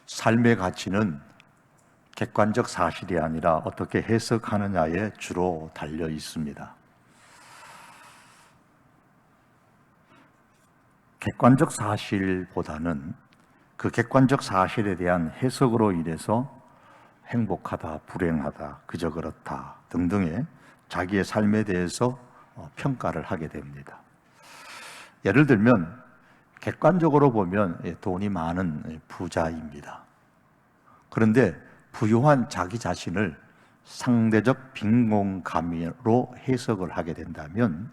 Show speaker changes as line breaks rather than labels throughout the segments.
삶의 가치는 객관적 사실이 아니라 어떻게 해석하느냐에 주로 달려 있습니다. 객관적 사실보다는 그 객관적 사실에 대한 해석으로 인해서 행복하다, 불행하다, 그저 그렇다 등등의 자기의 삶에 대해서 평가를 하게 됩니다. 예를 들면 객관적으로 보면 돈이 많은 부자입니다. 그런데 부유한 자기 자신을 상대적 빈곤감으로 해석을 하게 된다면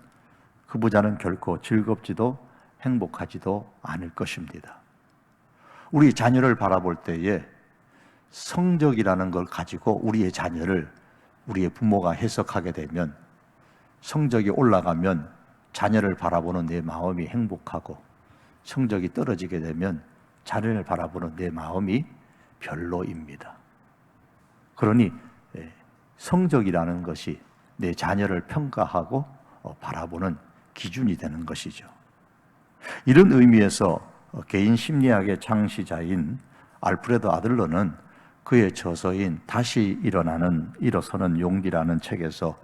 그 부자는 결코 즐겁지도 행복하지도 않을 것입니다. 우리 자녀를 바라볼 때에 성적이라는 걸 가지고 우리의 자녀를 우리의 부모가 해석하게 되면 성적이 올라가면 자녀를 바라보는 내 마음이 행복하고 성적이 떨어지게 되면 자녀를 바라보는 내 마음이 별로입니다. 그러니 성적이라는 것이 내 자녀를 평가하고 바라보는 기준이 되는 것이죠. 이런 의미에서 개인 심리학의 창시자인 알프레드 아들러는 그의 저서인 다시 일어서는 용기라는 책에서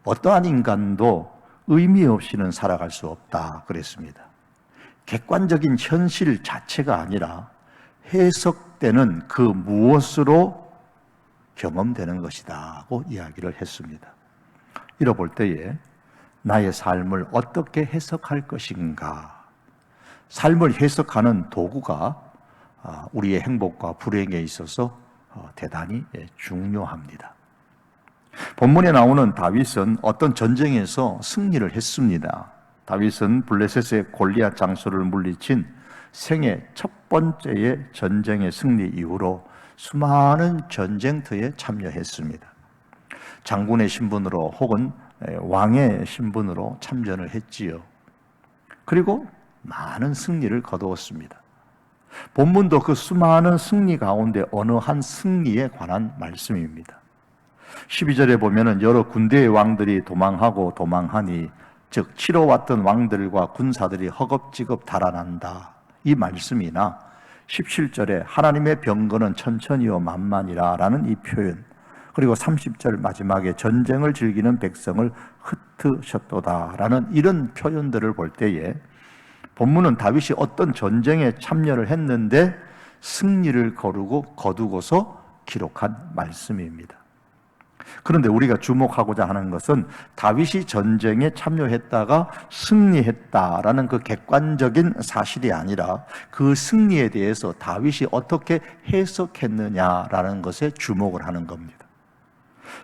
어떠한 인간도 의미 없이는 살아갈 수 없다 그랬습니다. 객관적인 현실 자체가 아니라 해석되는 그 무엇으로 경험되는 것이다고 이야기를 했습니다. 이뤄볼 때에 나의 삶을 어떻게 해석할 것인가, 삶을 해석하는 도구가 우리의 행복과 불행에 있어서 대단히 중요합니다. 본문에 나오는 다윗은 어떤 전쟁에서 승리를 했습니다. 다윗은 블레셋의 골리앗 장수를 물리친 생애 첫 번째의 전쟁의 승리 이후로 수많은 전쟁터에 참여했습니다. 장군의 신분으로 혹은 왕의 신분으로 참전을 했지요. 그리고 많은 승리를 거두었습니다. 본문도 그 수많은 승리 가운데 어느 한 승리에 관한 말씀입니다. 12절에 보면은 여러 군대의 왕들이 도망하니 즉 치러왔던 왕들과 군사들이 허겁지겁 달아난다 이 말씀이나 17절에 하나님의 병거는 천천히요 만만이라 라는 이 표현, 그리고 30절 마지막에 전쟁을 즐기는 백성을 흩으셨도다 라는 이런 표현들을 볼 때에 본문은 다윗이 어떤 전쟁에 참여를 했는데 승리를 거두고서 기록한 말씀입니다. 그런데 우리가 주목하고자 하는 것은 다윗이 전쟁에 참여했다가 승리했다라는 그 객관적인 사실이 아니라 그 승리에 대해서 다윗이 어떻게 해석했느냐라는 것에 주목을 하는 겁니다.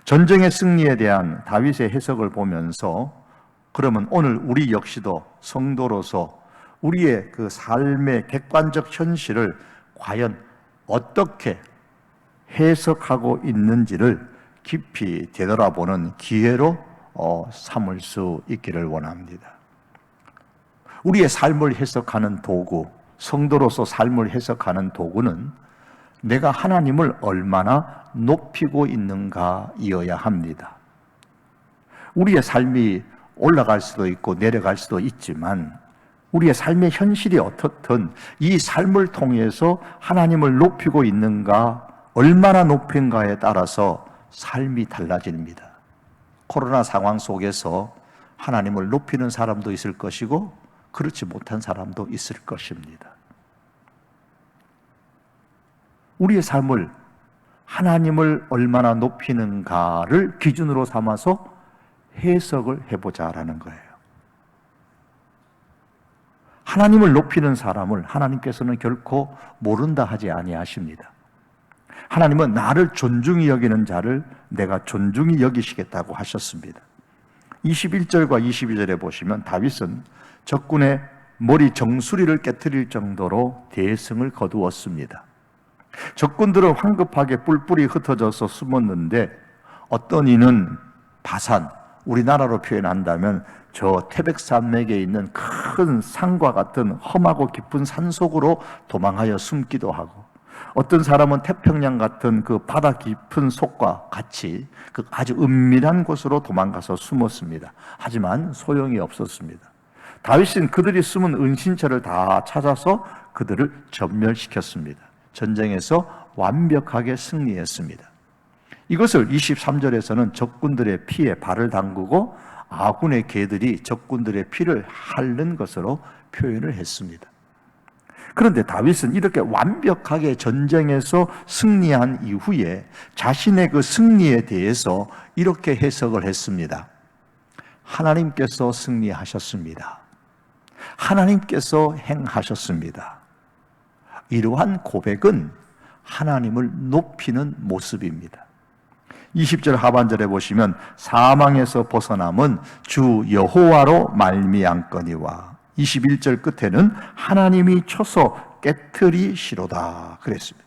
전쟁의 승리에 대한 다윗의 해석을 보면서 그러면 오늘 우리 역시도 성도로서 우리의 그 삶의 객관적 현실을 과연 어떻게 해석하고 있는지를 깊이 되돌아보는 기회로 삼을 수 있기를 원합니다. 우리의 삶을 해석하는 도구, 성도로서 삶을 해석하는 도구는 내가 하나님을 얼마나 높이고 있는가이어야 합니다. 우리의 삶이 올라갈 수도 있고 내려갈 수도 있지만 우리의 삶의 현실이 어떻든 이 삶을 통해서 하나님을 높이고 있는가, 얼마나 높인가에 따라서 삶이 달라집니다. 코로나 상황 속에서 하나님을 높이는 사람도 있을 것이고 그렇지 못한 사람도 있을 것입니다. 우리의 삶을 하나님을 얼마나 높이는가를 기준으로 삼아서 해석을 해보자라는 거예요. 하나님을 높이는 사람을 하나님께서는 결코 모른다 하지 아니하십니다. 하나님은 나를 존중히 여기는 자를 내가 존중히 여기시겠다고 하셨습니다. 21절과 22절에 보시면 다윗은 적군의 머리 정수리를 깨트릴 정도로 대승을 거두었습니다. 적군들은 황급하게 뿔뿔이 흩어져서 숨었는데 어떤 이는 바산, 우리나라로 표현한다면 저 태백산맥에 있는 큰 산과 같은 험하고 깊은 산 속으로 도망하여 숨기도 하고, 어떤 사람은 태평양 같은 그 바다 깊은 속과 같이 그 아주 은밀한 곳으로 도망가서 숨었습니다. 하지만 소용이 없었습니다. 다윗은 그들이 숨은 은신처를 다 찾아서 그들을 전멸시켰습니다. 전쟁에서 완벽하게 승리했습니다. 이것을 23절에서는 적군들의 피에 발을 담그고 아군의 개들이 적군들의 피를 핥는 것으로 표현을 했습니다. 그런데 다윗은 이렇게 완벽하게 전쟁에서 승리한 이후에 자신의 그 승리에 대해서 이렇게 해석을 했습니다. 하나님께서 승리하셨습니다. 하나님께서 행하셨습니다. 이러한 고백은 하나님을 높이는 모습입니다. 20절 하반절에 보시면 사망에서 벗어남은 주 여호와로 말미암거니와 21절 끝에는 하나님이 쳐서 깨트리시로다 그랬습니다.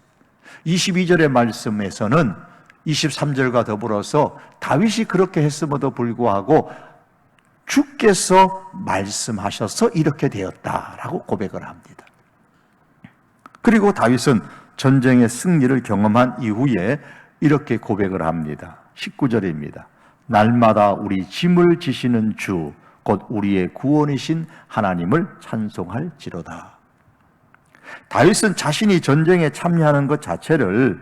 22절의 말씀에서는 23절과 더불어서 다윗이 그렇게 했음에도 불구하고 주께서 말씀하셔서 이렇게 되었다라고 고백을 합니다. 그리고 다윗은 전쟁의 승리를 경험한 이후에 이렇게 고백을 합니다. 19절입니다. 날마다 우리 짐을 지시는 주 곧 우리의 구원이신 하나님을 찬송할지로다. 다윗은 자신이 전쟁에 참여하는 것 자체를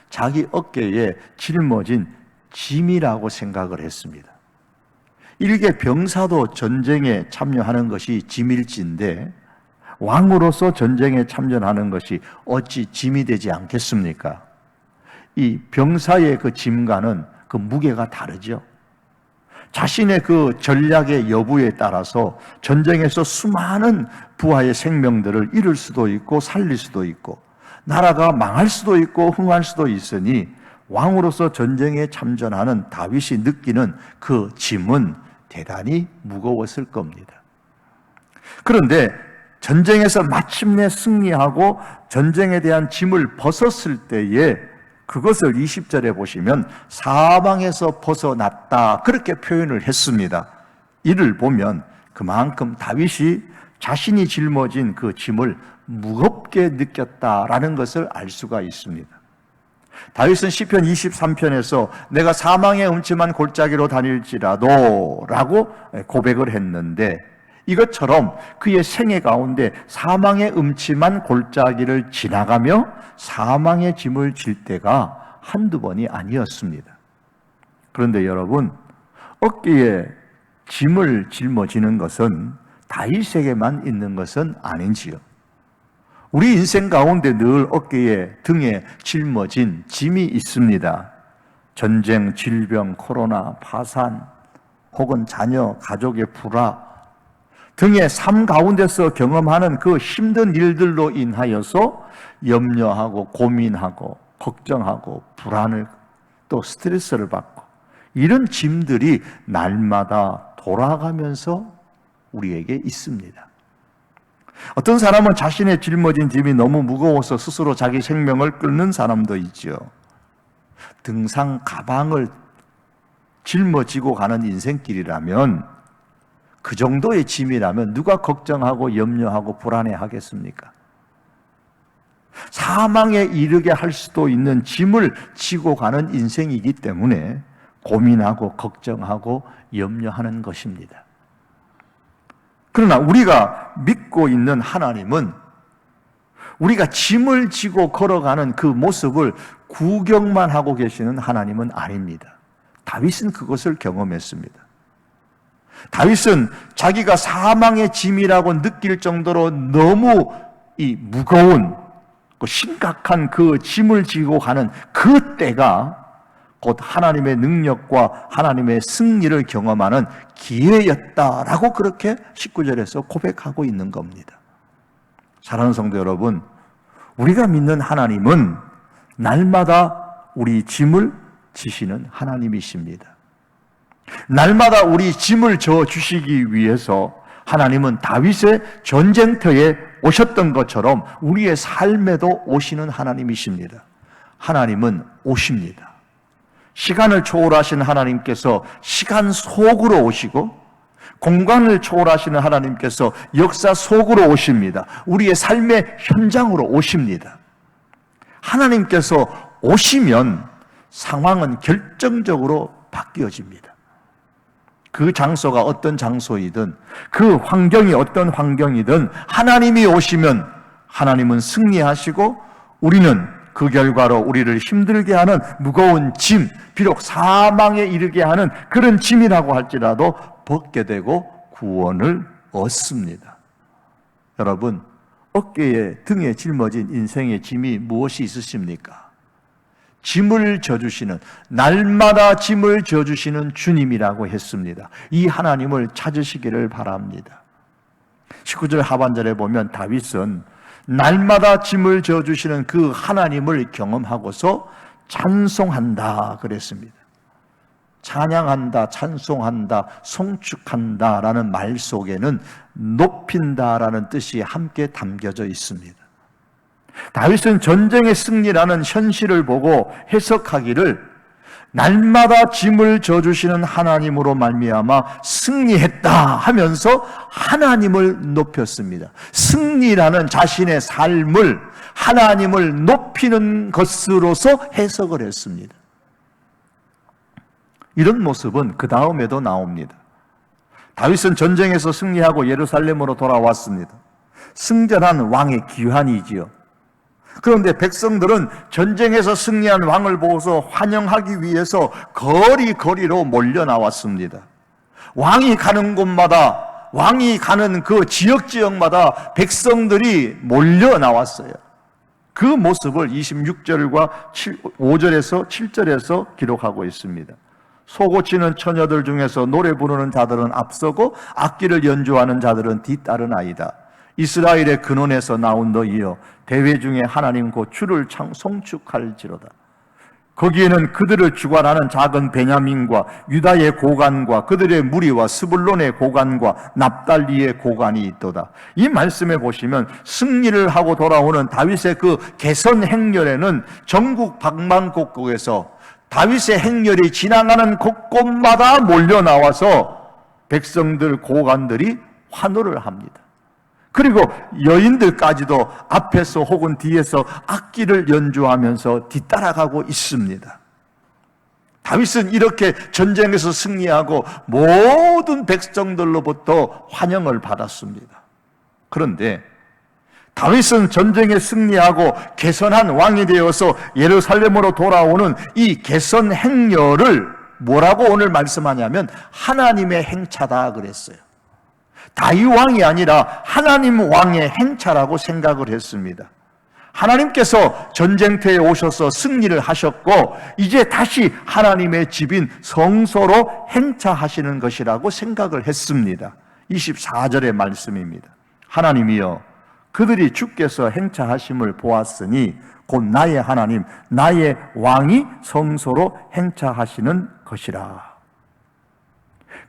자기 어깨에 짊어진 짐이라고 생각을 했습니다. 일개 병사도 전쟁에 참여하는 것이 짐일지인데 왕으로서 전쟁에 참전하는 것이 어찌 짐이 되지 않겠습니까? 이 병사의 그 짐과는 그 무게가 다르죠. 자신의 그 전략의 여부에 따라서 전쟁에서 수많은 부하의 생명들을 잃을 수도 있고 살릴 수도 있고 나라가 망할 수도 있고 흥할 수도 있으니 왕으로서 전쟁에 참전하는 다윗이 느끼는 그 짐은 대단히 무거웠을 겁니다. 그런데 전쟁에서 마침내 승리하고 전쟁에 대한 짐을 벗었을 때에 그것을 20절에 보시면 사망에서 벗어났다 그렇게 표현을 했습니다. 이를 보면 그만큼 다윗이 자신이 짊어진 그 짐을 무겁게 느꼈다라는 것을 알 수가 있습니다. 다윗은 시편 23편에서 내가 사망의 음침한 골짜기로 다닐지라도 라고 고백을 했는데 이것처럼 그의 생애 가운데 사망의 음침한 골짜기를 지나가며 사망의 짐을 질 때가 한두 번이 아니었습니다. 그런데 여러분, 어깨에 짐을 짊어지는 것은 다윗에게만 있는 것은 아닌지요. 우리 인생 가운데 늘 어깨에 등에 짊어진 짐이 있습니다. 전쟁, 질병, 코로나, 파산, 혹은 자녀, 가족의 불화 등의 삶 가운데서 경험하는 그 힘든 일들로 인하여서 염려하고 고민하고 걱정하고 불안을 또 스트레스를 받고 이런 짐들이 날마다 돌아가면서 우리에게 있습니다. 어떤 사람은 자신의 짊어진 짐이 너무 무거워서 스스로 자기 생명을 끊는 사람도 있죠. 등산 가방을 짊어지고 가는 인생길이라면 그 정도의 짐이라면 누가 걱정하고 염려하고 불안해하겠습니까? 사망에 이르게 할 수도 있는 짐을 지고 가는 인생이기 때문에 고민하고 걱정하고 염려하는 것입니다. 그러나 우리가 믿고 있는 하나님은 우리가 짐을 지고 걸어가는 그 모습을 구경만 하고 계시는 하나님은 아닙니다. 다윗은 그것을 경험했습니다. 다윗은 자기가 사망의 짐이라고 느낄 정도로 너무 이 무거운 심각한 그 짐을 지고 가는 그 때가 곧 하나님의 능력과 하나님의 승리를 경험하는 기회였다라고 그렇게 19절에서 고백하고 있는 겁니다. 사랑하는 성도 여러분, 우리가 믿는 하나님은 날마다 우리 짐을 지시는 하나님이십니다. 날마다 우리 짐을 져주시기 위해서 하나님은 다윗의 전쟁터에 오셨던 것처럼 우리의 삶에도 오시는 하나님이십니다. 하나님은 오십니다. 시간을 초월하신 하나님께서 시간 속으로 오시고 공간을 초월하시는 하나님께서 역사 속으로 오십니다. 우리의 삶의 현장으로 오십니다. 하나님께서 오시면 상황은 결정적으로 바뀌어집니다. 그 장소가 어떤 장소이든 그 환경이 어떤 환경이든 하나님이 오시면 하나님은 승리하시고 우리는 그 결과로 우리를 힘들게 하는 무거운 짐, 비록 사망에 이르게 하는 그런 짐이라고 할지라도 벗게 되고 구원을 얻습니다. 여러분, 어깨에 등에 짊어진 인생의 짐이 무엇이 있으십니까? 짐을 져주시는, 날마다 짐을 져주시는 주님이라고 했습니다. 이 하나님을 찾으시기를 바랍니다. 19절 하반절에 보면 다윗은 날마다 짐을 져주시는 그 하나님을 경험하고서 찬송한다 그랬습니다. 찬양한다, 찬송한다, 송축한다 라는 말 속에는 높인다 라는 뜻이 함께 담겨져 있습니다. 다윗은 전쟁의 승리라는 현실을 보고 해석하기를 날마다 짐을 져주시는 하나님으로 말미암아 승리했다 하면서 하나님을 높였습니다. 승리라는 자신의 삶을 하나님을 높이는 것으로서 해석을 했습니다. 이런 모습은 그 다음에도 나옵니다. 다윗은 전쟁에서 승리하고 예루살렘으로 돌아왔습니다. 승전한 왕의 귀환이지요. 그런데 백성들은 전쟁에서 승리한 왕을 보고서 환영하기 위해서 거리로 몰려 나왔습니다. 왕이 가는 곳마다, 왕이 가는 그 지역마다 백성들이 몰려 나왔어요. 그 모습을 26절과 5절에서 7절에서 기록하고 있습니다. 소고치는 처녀들 중에서 노래 부르는 자들은 앞서고 악기를 연주하는 자들은 뒤따르나이다. 이스라엘의 근원에서 나온 너희여, 대회 중에 하나님 곧 주를 송축할지로다. 거기에는 그들을 주관하는 작은 베냐민과 유다의 고관과 그들의 무리와 스불론의 고관과 납달리의 고관이 있도다. 이 말씀에 보시면 승리를 하고 돌아오는 다윗의 그 개선 행렬에는 전국 방방곡곡에서 다윗의 행렬이 지나가는 곳곳마다 몰려 나와서 백성들 고관들이 환호를 합니다. 그리고 여인들까지도 앞에서 혹은 뒤에서 악기를 연주하면서 뒤따라가고 있습니다. 다윗은 이렇게 전쟁에서 승리하고 모든 백성들로부터 환영을 받았습니다. 그런데 다윗은 전쟁에 승리하고 개선한 왕이 되어서 예루살렘으로 돌아오는 이 개선 행렬을 뭐라고 오늘 말씀하냐면 하나님의 행차다 그랬어요. 다윗 왕이 아니라 하나님 왕의 행차라고 생각을 했습니다. 하나님께서 전쟁터에 오셔서 승리를 하셨고 이제 다시 하나님의 집인 성소로 행차하시는 것이라고 생각을 했습니다. 24절의 말씀입니다. 하나님이여, 그들이 주께서 행차하심을 보았으니 곧 나의 하나님, 나의 왕이 성소로 행차하시는 것이라.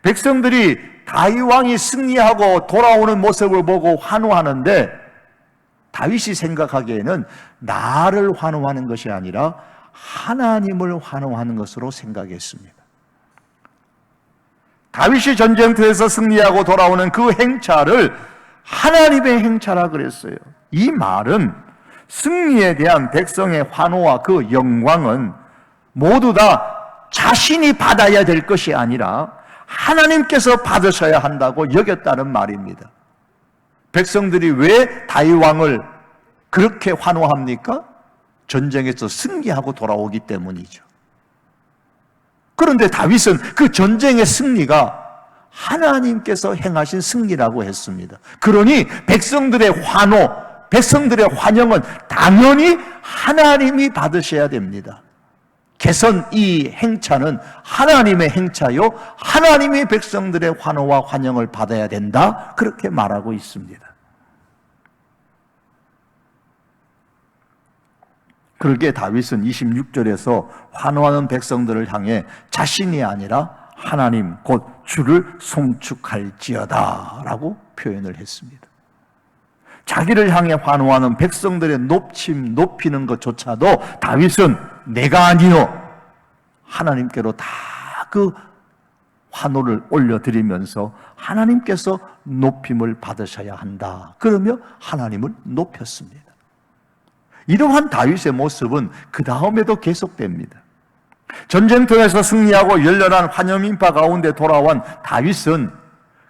백성들이 다윗 왕이 승리하고 돌아오는 모습을 보고 환호하는데 다윗이 생각하기에는 나를 환호하는 것이 아니라 하나님을 환호하는 것으로 생각했습니다. 다윗이 전쟁터에서 승리하고 돌아오는 그 행차를 하나님의 행차라 그랬어요. 이 말은 승리에 대한 백성의 환호와 그 영광은 모두 다 자신이 받아야 될 것이 아니라 하나님께서 받으셔야 한다고 여겼다는 말입니다. 백성들이 왜 다윗 왕을 그렇게 환호합니까? 전쟁에서 승리하고 돌아오기 때문이죠. 그런데 다윗은 그 전쟁의 승리가 하나님께서 행하신 승리라고 했습니다. 그러니 백성들의 환호, 백성들의 환영은 당연히 하나님이 받으셔야 됩니다. 개선 이 행차는 하나님의 행차요, 하나님이 백성들의 환호와 환영을 받아야 된다, 그렇게 말하고 있습니다. 그러기에 다윗은 26절에서 환호하는 백성들을 향해 자신이 아니라 하나님 곧 주를 송축할지어다 라고 표현을 했습니다. 자기를 향해 환호하는 백성들의 높이는 것조차도 다윗은 내가 아니요 하나님께로 다 그 환호를 올려드리면서 하나님께서 높임을 받으셔야 한다, 그러며 하나님을 높였습니다. 이러한 다윗의 모습은 그 다음에도 계속됩니다. 전쟁터에서 승리하고 열렬한 환영 인파 가운데 돌아온 다윗은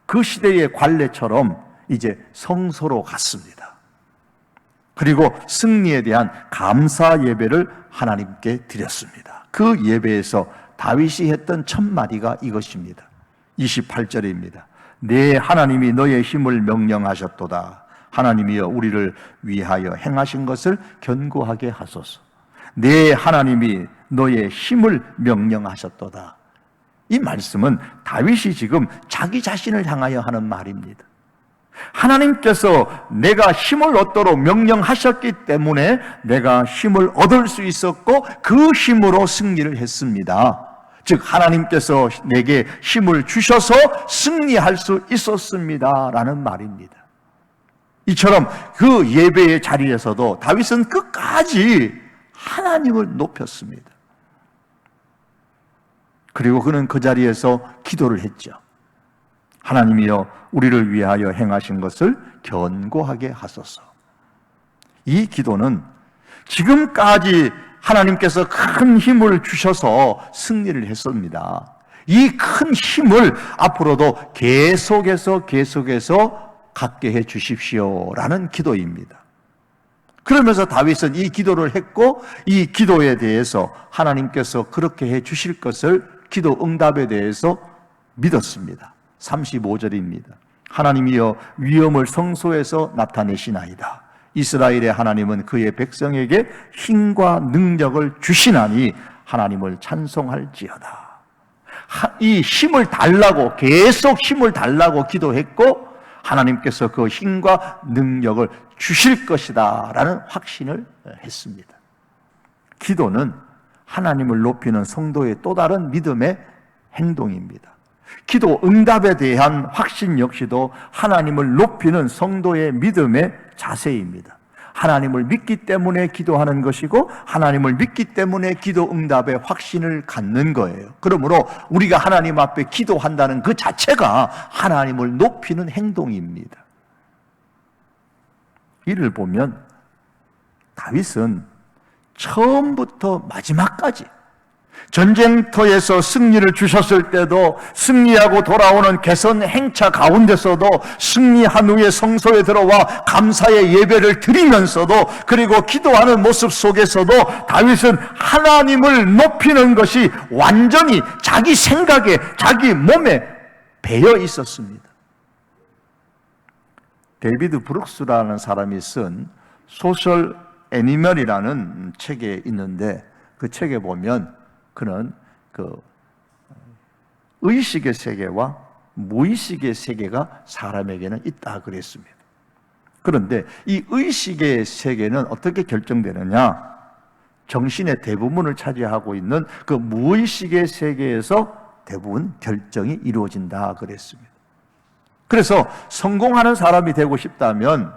그 시대의 관례처럼 이제 성소로 갔습니다. 그리고 승리에 대한 감사 예배를 하나님께 드렸습니다. 그 예배에서 다윗이 했던 첫 마디가 이것입니다. 28절입니다. 내 하나님이 너의 힘을 명령하셨도다. 하나님이여 우리를 위하여 행하신 것을 견고하게 하소서. 내 하나님이 너의 힘을 명령하셨도다. 이 말씀은 다윗이 지금 자기 자신을 향하여 하는 말입니다. 하나님께서 내가 힘을 얻도록 명령하셨기 때문에 내가 힘을 얻을 수 있었고 그 힘으로 승리를 했습니다. 즉 하나님께서 내게 힘을 주셔서 승리할 수 있었습니다 라는 말입니다. 이처럼 그 예배의 자리에서도 다윗은 끝까지 하나님을 높였습니다. 그리고 그는 그 자리에서 기도를 했죠. 하나님이여 우리를 위하여 행하신 것을 견고하게 하소서. 이 기도는 지금까지 하나님께서 큰 힘을 주셔서 승리를 했습니다. 이 큰 힘을 앞으로도 계속해서 갖게 해 주십시오라는 기도입니다. 그러면서 다윗은 이 기도를 했고 이 기도에 대해서 하나님께서 그렇게 해 주실 것을 기도 응답에 대해서 믿었습니다. 35절입니다. 하나님이여 위엄을 성소에서 나타내시나이다. 이스라엘의 하나님은 그의 백성에게 힘과 능력을 주시나니 하나님을 찬송할지어다. 이 힘을 달라고 계속 힘을 달라고 기도했고 하나님께서 그 힘과 능력을 주실 것이다 라는 확신을 했습니다. 기도는 하나님을 높이는 성도의 또 다른 믿음의 행동입니다. 기도 응답에 대한 확신 역시도 하나님을 높이는 성도의 믿음의 자세입니다. 하나님을 믿기 때문에 기도하는 것이고 하나님을 믿기 때문에 기도 응답에 확신을 갖는 거예요. 그러므로 우리가 하나님 앞에 기도한다는 그 자체가 하나님을 높이는 행동입니다. 이를 보면 다윗은 처음부터 마지막까지 전쟁터에서 승리를 주셨을 때도 승리하고 돌아오는 개선 행차 가운데서도 승리한 후에 성소에 들어와 감사의 예배를 드리면서도 그리고 기도하는 모습 속에서도 다윗은 하나님을 높이는 것이 완전히 자기 생각에 자기 몸에 배어 있었습니다. 데이비드 브룩스라는 사람이 쓴 소셜 애니멀이라는 책에 있는데 그 책에 보면 그는 그 의식의 세계와 무의식의 세계가 사람에게는 있다 그랬습니다. 그런데 이 의식의 세계는 어떻게 결정되느냐? 정신의 대부분을 차지하고 있는 그 무의식의 세계에서 대부분 결정이 이루어진다 그랬습니다. 그래서 성공하는 사람이 되고 싶다면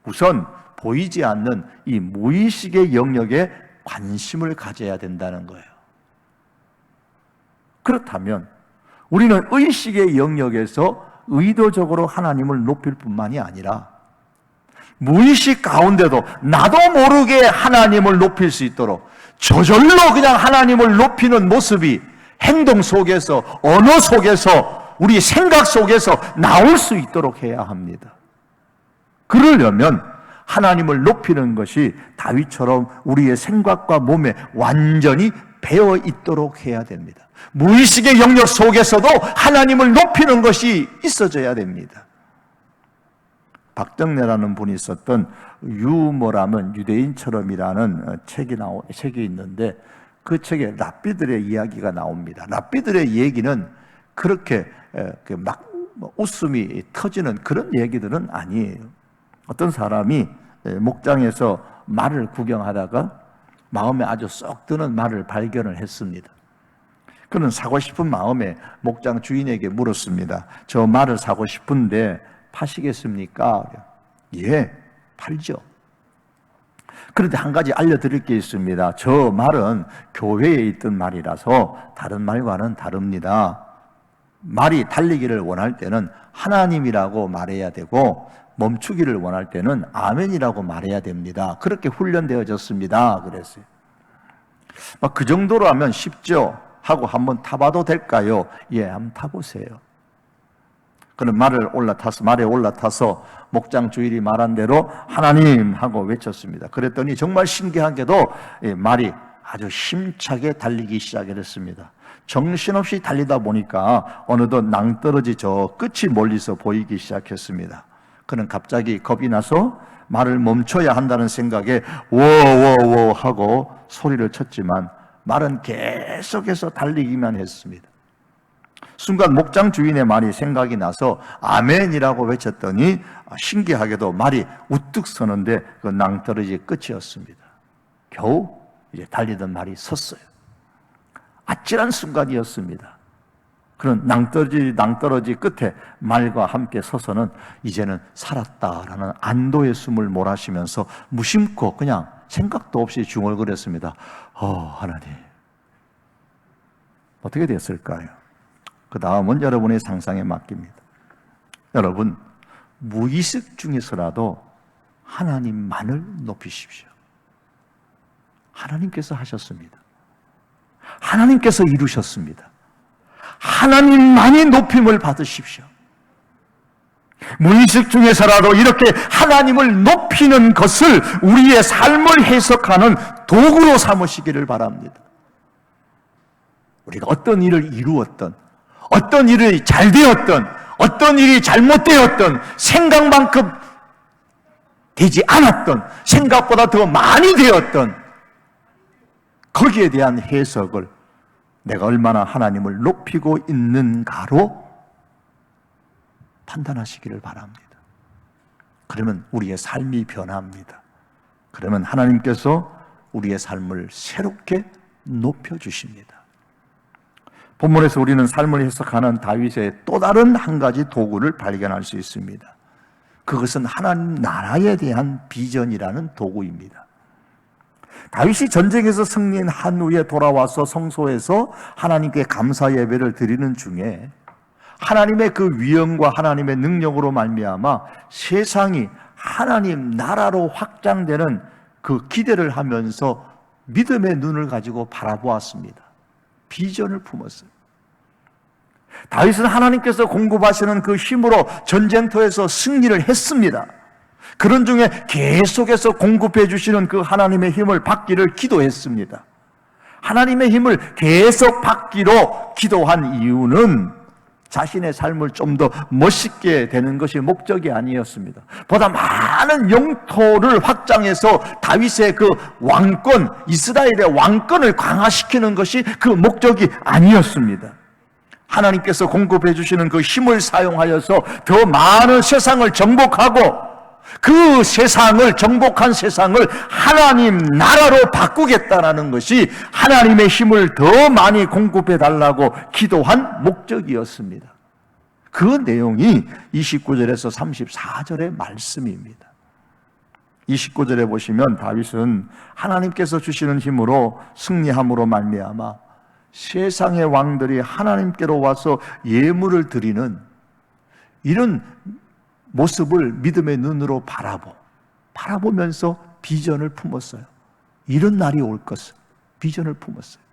우선 보이지 않는 이 무의식의 영역에 관심을 가져야 된다는 거예요. 그렇다면 우리는 의식의 영역에서 의도적으로 하나님을 높일 뿐만이 아니라 무의식 가운데도 나도 모르게 하나님을 높일 수 있도록 저절로 그냥 하나님을 높이는 모습이 행동 속에서, 언어 속에서, 우리 생각 속에서 나올 수 있도록 해야 합니다. 그러려면 하나님을 높이는 것이 다윗처럼 우리의 생각과 몸에 완전히 배어 있도록 해야 됩니다. 무의식의 영역 속에서도 하나님을 높이는 것이 있어져야 됩니다. 박정래라는 분이 썼던 유머라면 유대인처럼이라는 책이 있는데 그 책에 랍비들의 이야기가 나옵니다. 랍비들의 얘기는 그렇게 막 웃음이 터지는 그런 얘기들은 아니에요. 어떤 사람이 목장에서 말을 구경하다가 마음에 아주 쏙 드는 말을 발견을 했습니다. 그는 사고 싶은 마음에 목장 주인에게 물었습니다. 저 말을 사고 싶은데 파시겠습니까? 예, 팔죠. 그런데 한 가지 알려드릴 게 있습니다. 저 말은 교회에 있던 말이라서 다른 말과는 다릅니다. 말이 달리기를 원할 때는 하나님이라고 말해야 되고 멈추기를 원할 때는 아멘이라고 말해야 됩니다. 그렇게 훈련되어졌습니다. 그랬어요. 그 정도로 하면 쉽죠? 하고 한번 타봐도 될까요? 예, 한번 타보세요. 그는 말에 올라타서 목장 주일이 말한 대로 하나님 하고 외쳤습니다. 그랬더니 정말 신기하게도 말이 아주 힘차게 달리기 시작했습니다. 정신없이 달리다 보니까 어느덧 낭떠러지 저 끝이 멀리서 보이기 시작했습니다. 그는 갑자기 겁이 나서 말을 멈춰야 한다는 생각에 워워워 하고 소리를 쳤지만 말은 계속해서 달리기만 했습니다. 순간 목장 주인의 말이 생각이 나서 아멘이라고 외쳤더니 신기하게도 말이 우뚝 서는데 그 낭떠러지 끝이었습니다. 겨우 이제 달리던 말이 섰어요. 아찔한 순간이었습니다. 그런 낭떠러지 끝에 말과 함께 서서는 이제는 살았다라는 안도의 숨을 몰아쉬면서 무심코 그냥 생각도 없이 중얼거렸습니다. 하나님, 어떻게 됐을까요? 그 다음은 여러분의 상상에 맡깁니다. 여러분, 무의식 중에서라도 하나님만을 높이십시오. 하나님께서 하셨습니다. 하나님께서 이루셨습니다. 하나님만이 높임을 받으십시오. 무의식 중에서라도 이렇게 하나님을 높이는 것을 우리의 삶을 해석하는 도구로 삼으시기를 바랍니다. 우리가 어떤 일을 이루었던, 어떤 일이 잘 되었던, 어떤 일이 잘못되었던, 생각만큼 되지 않았던, 생각보다 더 많이 되었던, 거기에 대한 해석을 내가 얼마나 하나님을 높이고 있는가로 판단하시기를 바랍니다. 그러면 우리의 삶이 변합니다. 그러면 하나님께서 우리의 삶을 새롭게 높여주십니다. 본문에서 우리는 삶을 해석하는 다윗의 또 다른 한 가지 도구를 발견할 수 있습니다. 그것은 하나님 나라에 대한 비전이라는 도구입니다. 다윗이 전쟁에서 승리한 후에 돌아와서 성소에서 하나님께 감사 예배를 드리는 중에 하나님의 그 위엄과 하나님의 능력으로 말미암아 세상이 하나님 나라로 확장되는 그 기대를 하면서 믿음의 눈을 가지고 바라보았습니다. 비전을 품었어요. 다윗은 하나님께서 공급하시는 그 힘으로 전쟁터에서 승리를 했습니다. 그런 중에 계속해서 공급해 주시는 그 하나님의 힘을 받기를 기도했습니다. 하나님의 힘을 계속 받기로 기도한 이유는 자신의 삶을 좀 더 멋있게 되는 것이 목적이 아니었습니다. 보다 많은 영토를 확장해서 다윗의 그 왕권, 이스라엘의 왕권을 강화시키는 것이 그 목적이 아니었습니다. 하나님께서 공급해 주시는 그 힘을 사용하여서 더 많은 세상을 정복하고 그 세상을, 정복한 세상을 하나님 나라로 바꾸겠다라는 것이 하나님의 힘을 더 많이 공급해 달라고 기도한 목적이었습니다. 그 내용이 29절에서 34절의 말씀입니다. 29절에 보시면 다윗은 하나님께서 주시는 힘으로 승리함으로 말미암아 세상의 왕들이 하나님께로 와서 예물을 드리는 이런 모습을 믿음의 눈으로 바라보면서 비전을 품었어요. 이런 날이 올 것을 비전을 품었어요.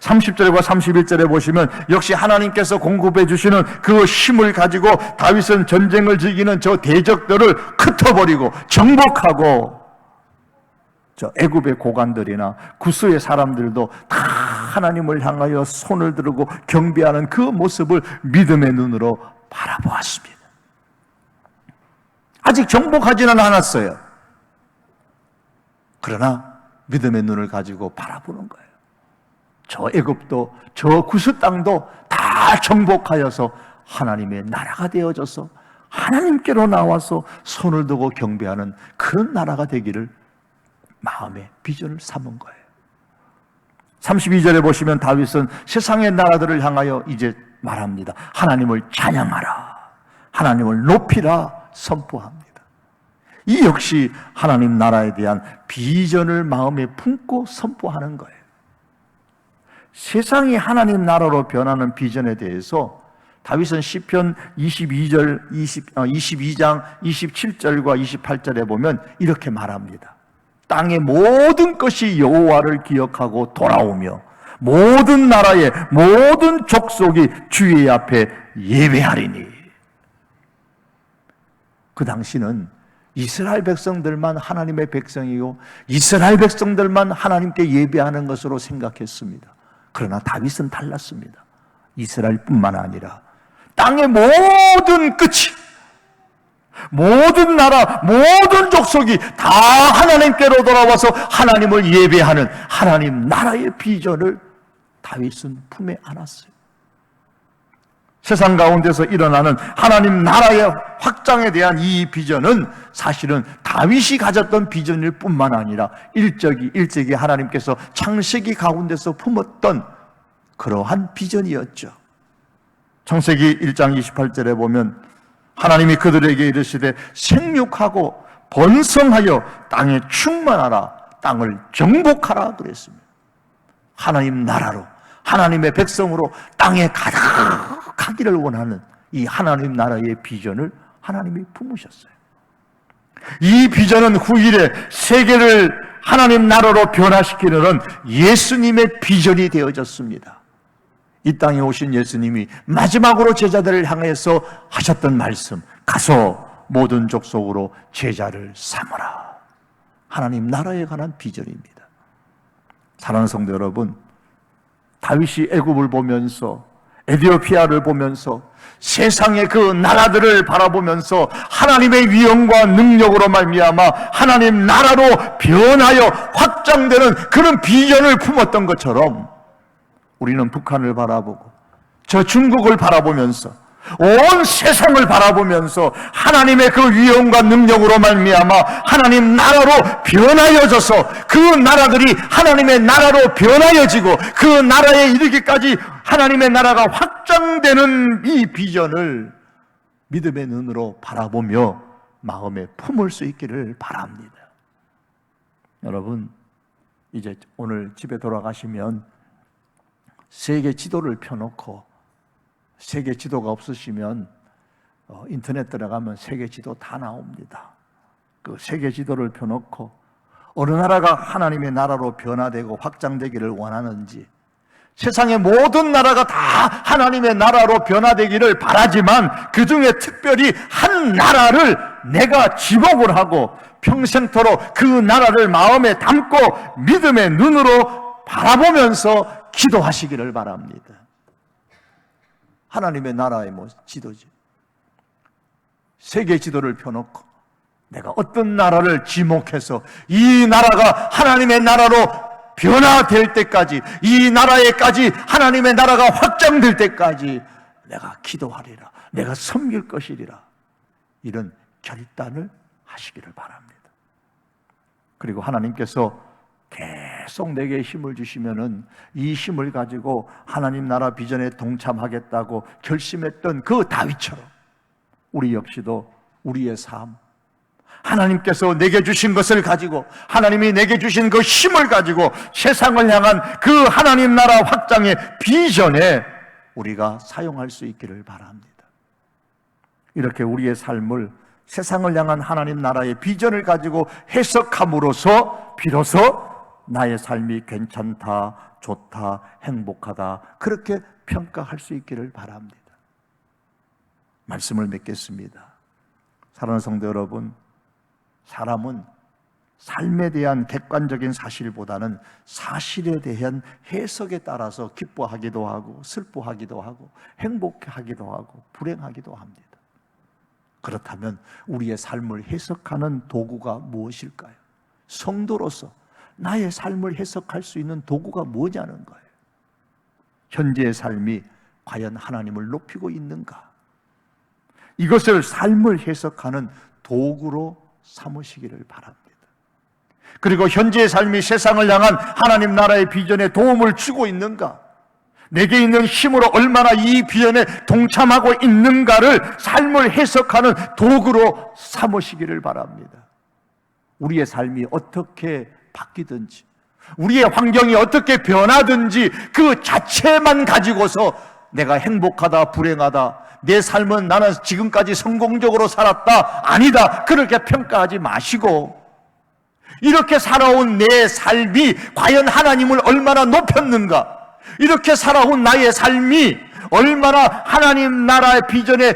30절과 31절에 보시면 역시 하나님께서 공급해 주시는 그 힘을 가지고 다윗은 전쟁을 즐기는 저 대적들을 흩어버리고 정복하고 저 애굽의 고관들이나 구스의 사람들도 다 하나님을 향하여 손을 들고 경배하는 그 모습을 믿음의 눈으로 바라보았습니다. 아직 정복하지는 않았어요. 그러나 믿음의 눈을 가지고 바라보는 거예요. 저 애굽도 저 구스 땅도 다 정복하여서 하나님의 나라가 되어져서 하나님께로 나와서 손을 들고 경배하는 그런 나라가 되기를 마음의 비전을 삼은 거예요. 32절에 보시면 다윗은 세상의 나라들을 향하여 이제 말합니다. 하나님을 찬양하라, 하나님을 높이라 선포합니다. 이 역시 하나님 나라에 대한 비전을 마음에 품고 선포하는 거예요. 세상이 하나님 나라로 변하는 비전에 대해서 다윗은 시편 22장 27절과 28절에 보면 이렇게 말합니다. 땅의 모든 것이 여호와를 기억하고 돌아오며 모든 나라의 모든 족속이 주의 앞에 예배하리니. 그 당시는 이스라엘 백성들만 하나님의 백성이고 이스라엘 백성들만 하나님께 예배하는 것으로 생각했습니다. 그러나 다윗은 달랐습니다. 이스라엘뿐만 아니라 땅의 모든 끝이, 모든 나라, 모든 족속이 다 하나님께로 돌아와서 하나님을 예배하는 하나님 나라의 비전을 다윗은 품에 안았어요. 세상 가운데서 일어나는 하나님 나라의 확장에 대한 이 비전은 사실은 다윗이 가졌던 비전일 뿐만 아니라 일찍이 하나님께서 창세기 가운데서 품었던 그러한 비전이었죠. 창세기 1장 28절에 보면 하나님이 그들에게 이르시되 생육하고 번성하여 땅에 충만하라, 땅을 정복하라 그랬습니다. 하나님 나라로, 하나님의 백성으로 땅에 가득하기를 원하는 이 하나님 나라의 비전을 하나님이 품으셨어요. 이 비전은 후일에 세계를 하나님 나라로 변화시키는 예수님의 비전이 되어졌습니다. 이 땅에 오신 예수님이 마지막으로 제자들을 향해서 하셨던 말씀, 가서 모든 족속으로 제자를 삼으라. 하나님 나라에 관한 비전입니다. 사랑하는 성도 여러분, 다윗이 애굽을 보면서, 에디오피아를 보면서, 세상의 그 나라들을 바라보면서 하나님의 위엄과 능력으로 말미암아 하나님 나라로 변하여 확장되는 그런 비전을 품었던 것처럼 우리는 북한을 바라보고 저 중국을 바라보면서 온 세상을 바라보면서 하나님의 그 위엄과 능력으로 말미암아 하나님 나라로 변하여져서 그 나라들이 하나님의 나라로 변하여지고 그 나라에 이르기까지 하나님의 나라가 확장되는 이 비전을 믿음의 눈으로 바라보며 마음에 품을 수 있기를 바랍니다. 여러분, 이제 오늘 집에 돌아가시면 세계 지도를 펴놓고, 세계 지도가 없으시면 인터넷 들어가면 세계 지도 다 나옵니다. 그 세계 지도를 펴놓고 어느 나라가 하나님의 나라로 변화되고 확장되기를 원하는지, 세상의 모든 나라가 다 하나님의 나라로 변화되기를 바라지만 그 중에 특별히 한 나라를 내가 지목을 하고 평생토록 그 나라를 마음에 담고 믿음의 눈으로 바라보면서 기도하시기를 바랍니다. 하나님의 나라의 지도지. 세계 지도를 펴놓고 내가 어떤 나라를 지목해서 이 나라가 하나님의 나라로 변화될 때까지, 이 나라에까지 하나님의 나라가 확장될 때까지 내가 기도하리라, 내가 섬길 것이리라, 이런 결단을 하시기를 바랍니다. 그리고 하나님께서 계속 내게 힘을 주시면은 이 힘을 가지고 하나님 나라 비전에 동참하겠다고 결심했던 그 다윗처럼 우리 역시도 우리의 삶, 하나님께서 내게 주신 것을 가지고, 하나님이 내게 주신 그 힘을 가지고 세상을 향한 그 하나님 나라 확장의 비전에 우리가 사용할 수 있기를 바랍니다. 이렇게 우리의 삶을 세상을 향한 하나님 나라의 비전을 가지고 해석함으로써 비로소 나의 삶이 괜찮다, 좋다, 행복하다, 그렇게 평가할 수 있기를 바랍니다. 말씀을 맺겠습니다. 사랑하는 성도 여러분, 사람은 삶에 대한 객관적인 사실보다는 사실에 대한 해석에 따라서 기뻐하기도 하고 슬퍼하기도 하고 행복하기도 하고 불행하기도 합니다. 그렇다면 우리의 삶을 해석하는 도구가 무엇일까요? 성도로서 나의 삶을 해석할 수 있는 도구가 뭐냐는 거예요. 현재의 삶이 과연 하나님을 높이고 있는가? 이것을 삶을 해석하는 도구로 삼으시기를 바랍니다. 그리고 현재의 삶이 세상을 향한 하나님 나라의 비전에 도움을 주고 있는가? 내게 있는 힘으로 얼마나 이 비전에 동참하고 있는가를 삶을 해석하는 도구로 삼으시기를 바랍니다. 우리의 삶이 어떻게 바뀌든지, 우리의 환경이 어떻게 변하든지 그 자체만 가지고서 내가 행복하다, 불행하다, 내 삶은 나는 지금까지 성공적으로 살았다, 아니다, 그렇게 평가하지 마시고 이렇게 살아온 내 삶이 과연 하나님을 얼마나 높였는가, 이렇게 살아온 나의 삶이 얼마나 하나님 나라의 비전에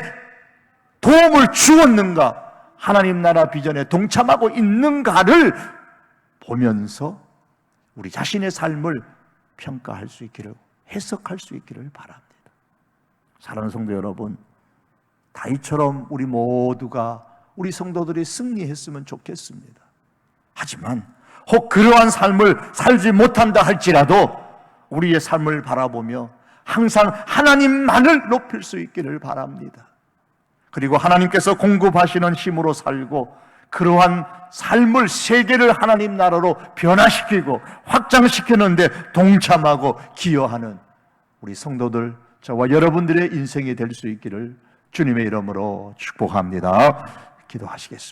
도움을 주었는가, 하나님 나라 비전에 동참하고 있는가를 보면서 우리 자신의 삶을 평가할 수 있기를, 해석할 수 있기를 바랍니다. 사랑하는 성도 여러분, 다윗처럼 우리 모두가, 우리 성도들이 승리했으면 좋겠습니다. 하지만 혹 그러한 삶을 살지 못한다 할지라도 우리의 삶을 바라보며 항상 하나님만을 높일 수 있기를 바랍니다. 그리고 하나님께서 공급하시는 힘으로 살고 그러한 삶을, 세계를 하나님 나라로 변화시키고 확장시키는데 동참하고 기여하는 우리 성도들, 저와 여러분들의 인생이 될 수 있기를 주님의 이름으로 축복합니다. 기도하시겠습니다.